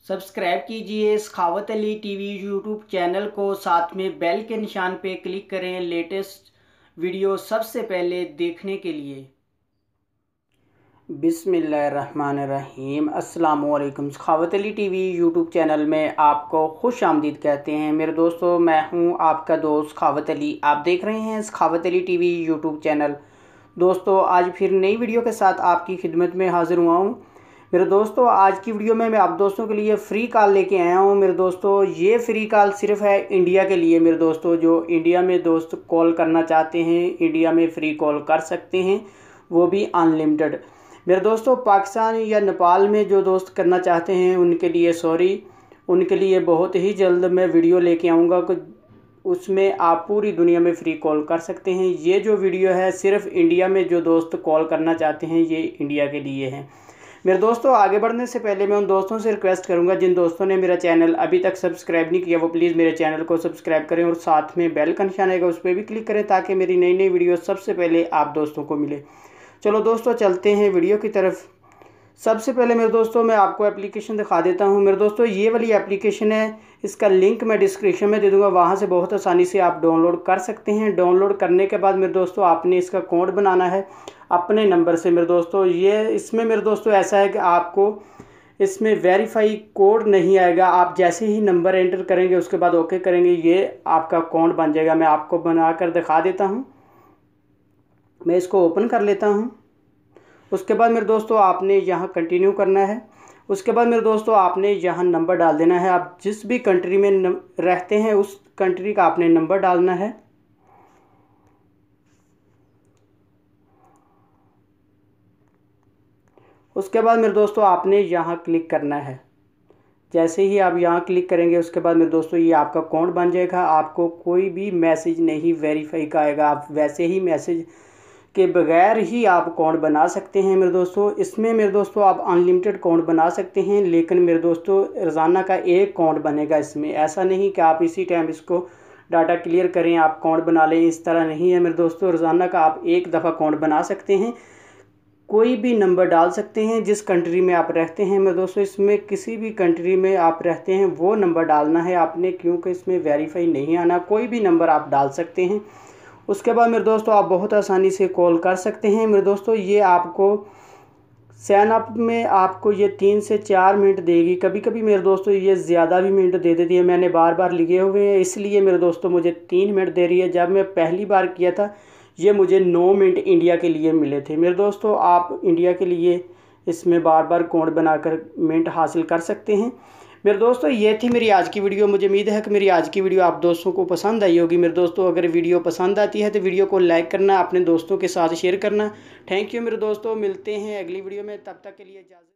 Subscribe कीजिए सखावत Ali TV YouTube channel को, साथ में बेल के निशान पे क्लिक करें लेटेस्ट वीडियो सबसे पहले देखने के लिए। बिस्मिल्लाहिर्रहमानिर्रहीम। अस्सलामुअलैकुम। सखावत अली टीवी यूट्यूब चैनल में आपको खुश आमदीद कहते हैं मेरे दोस्तों। मैं हूं आपका दोस्त सखावत अली। आप देख रहे हैं सखावत अली टीवी यूट्यूब चैनल। दोस्तों आज फिर नई वीडियो के साथ आपकी खिदमत में हाज़िर हुआ हूँ मेरे दोस्तों। आज की वीडियो में मैं आप दोस्तों के लिए फ़्री कॉल लेके आया हूँ मेरे दोस्तों। ये फ़्री कॉल सिर्फ है इंडिया के लिए मेरे दोस्तों। जो इंडिया में दोस्त कॉल करना चाहते हैं, इंडिया में फ़्री कॉल कर सकते हैं, वो भी अनलिमिटेड मेरे दोस्तों। पाकिस्तान या नेपाल में जो दोस्त करना चाहते हैं उनके लिए सॉरी, उनके लिए बहुत ही जल्द मैं वीडियो लेके आऊँगा कि उसमें आप पूरी दुनिया में फ़्री कॉल कर सकते हैं। ये जो वीडियो है सिर्फ इंडिया में जो दोस्त कॉल करना चाहते हैं, ये इंडिया के लिए है मेरे दोस्तों। आगे बढ़ने से पहले मैं उन दोस्तों से रिक्वेस्ट करूंगा जिन दोस्तों ने मेरा चैनल अभी तक सब्सक्राइब नहीं किया, वो प्लीज़ मेरे चैनल को सब्सक्राइब करें और साथ में बेल का निशान आएगा उस पर भी क्लिक करें ताकि मेरी नई नई वीडियो सबसे पहले आप दोस्तों को मिले। चलो दोस्तों चलते हैं वीडियो की तरफ। सबसे पहले मेरे दोस्तों मैं आपको एप्लीकेशन दिखा देता हूं मेरे दोस्तों। ये वाली एप्लीकेशन है, इसका लिंक मैं डिस्क्रिप्शन में दे दूंगा, वहां से बहुत आसानी से आप डाउनलोड कर सकते हैं। डाउनलोड करने के बाद मेरे दोस्तों आपने इसका कोड बनाना है अपने नंबर से मेरे दोस्तों। ये इसमें मेरे दोस्तों ऐसा है कि आपको इसमें वेरीफाई कोड नहीं आएगा। आप जैसे ही नंबर एंटर करेंगे उसके बाद ओके करेंगे, ये आपका अकाउंट बन जाएगा। मैं आपको बना कर दिखा देता हूँ। मैं इसको ओपन कर लेता हूँ। उसके बाद मेरे दोस्तों आपने यहाँ कंटिन्यू करना है। उसके बाद मेरे दोस्तों आपने यहाँ नंबर डाल देना है। आप जिस भी कंट्री में रहते हैं उस कंट्री का आपने नंबर डालना है। उसके बाद मेरे दोस्तों आपने यहाँ क्लिक करना है। जैसे ही आप यहाँ क्लिक करेंगे उसके बाद मेरे दोस्तों ये आपका अकाउंट बन जाएगा। आपको कोई भी मैसेज नहीं वेरीफाई का आएगा। आप वैसे ही मैसेज के बगैर ही आप अकाउंट बना सकते हैं मेरे दोस्तों। इसमें मेरे दोस्तों आप अनलिमिटेड अकाउंट बना सकते हैं, लेकिन मेरे दोस्तों रोज़ाना का एक अकाउंट बनेगा इसमें। ऐसा नहीं कि आप इसी टाइम इसको डाटा क्लियर करें आप अकाउंट बना लें, इस तरह नहीं है मेरे दोस्तों। रोज़ाना का आप एक दफ़ा अकाउंट बना सकते हैं, कोई भी नंबर डाल सकते हैं जिस कंट्री में आप रहते हैं मेरे दोस्तों। इसमें किसी भी कंट्री में आप रहते हैं वो नंबर डालना है आपने, क्योंकि इसमें वेरीफाई नहीं आना। कोई भी नंबर आप डाल सकते हैं। उसके बाद मेरे दोस्तों आप बहुत आसानी से कॉल कर सकते हैं मेरे दोस्तों। ये आपको साइन अप में आपको ये 3 से 4 मिनट देगी। कभी कभी मेरे दोस्तों ये ज़्यादा भी मिनट दे देती है। मैंने बार बार लिए हुए हैं इसलिए मेरे दोस्तों मुझे 3 मिनट दे रही है। जब मैं पहली बार किया था ये मुझे 9 मिनट इंडिया के लिए मिले थे मेरे दोस्तों। आप इंडिया के लिए इसमें बार बार कोड बनाकर मिनट हासिल कर सकते हैं मेरे दोस्तों। ये थी मेरी आज की वीडियो। मुझे उम्मीद है कि मेरी आज की वीडियो आप दोस्तों को पसंद आई होगी मेरे दोस्तों। अगर वीडियो पसंद आती है तो वीडियो को लाइक करना, अपने दोस्तों के साथ शेयर करना। थैंक यू मेरे दोस्तों। मिलते हैं अगली वीडियो में, तब तक के लिए इजाज़त।